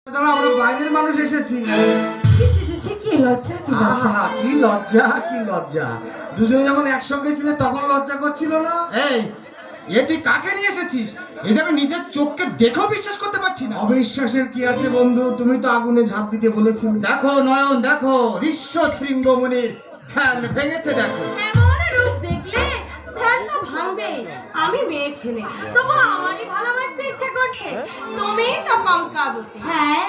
আমরা বাইরের মানুষ এসেছি। কি লজ্জা কি লজ্জা কি লজ্জা কি লজ্জা। দুজনে যখন একসঙ্গে ছিলে তখন লজ্জা করছিল না। এই তুই কাকে নিয়ে এসেছিস? এই যে আমি নিজের চোখকে দেখেও বিশ্বাস করতে পারছি না। অবিশ্বাসের কি আছে বন্ধু, তুমি তো আগুনে ঝাঁপ দিতে বলেছিলে। দেখো নয়ন, দেখো ঋষ্য শৃঙ্গমুনির ধ্যান ভেঙেছে। দেখো এমন রূপ দেখলে ধ্যান তো ভাঙবে। আমি মেয়ে ছেলে, তবু আমারই ভালোবাসতে ইচ্ছে করছে। তুমি তো কঙ্কাবতী। হ্যাঁ,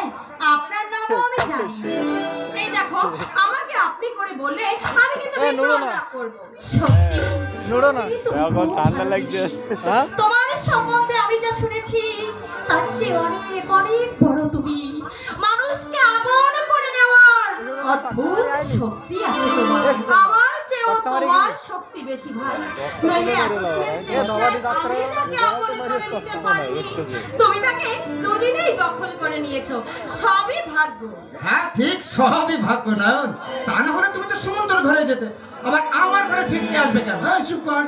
আপনার নামও আমি জানি। এই দেখো, আমাকে আপনি করে বললে আমি কিন্তু ভীষণ রাগ করব। সত্যি ছোড়ো না, কিন্তু এখন ঠান্ডা লাগছে। তোমার সম্বন্ধে আমি যা শুনেছি তার চেয়ে অনেক অনেক বড় তুমি। মানুষকে আপন করে নেওয়ার অদ্ভুত শক্তি আছে তোমার। আমার চেয়েও তোমার শক্তি বেশি ভাই। নইলে এতদিনের চেষ্টায় আমি যাকে আপন করে নিতে পারিনি, তুমি তাকে দুদিনেই দখল করে নিয়েছো। সবই ভাগ্য। হ্যাঁ ঠিক, সবই ভাগ্য নয়ন। তা না হলে তুমি তো সুমন্তর ঘরে যেতে, আবার আমার ঘরে ছিটকে আসবে কেন? হ্যাঁ চুপ কর।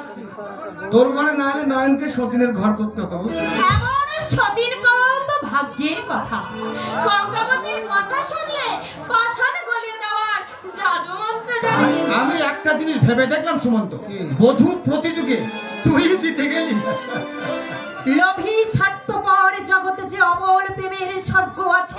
তোর ঘরে না এলে নয়নকে সতীনের ঘর করতে হতো, বুঝলি? এমন সতীন পাওয়াও তো ভাগ্যের কথা। কঙ্কাবতীর কথা শুনলে পাষাণ গলিয়ে দেওয়ার জাদু মন্ত্র জানি। আমি একটা জিনিস ভেবে দেখলাম সুমন্ত, কি? বধূ প্রতিযোগে তুই জিতে গেলি। লোভী স্বার্থপর জগতে যে অমল প্রেমের স্বর্গ আছে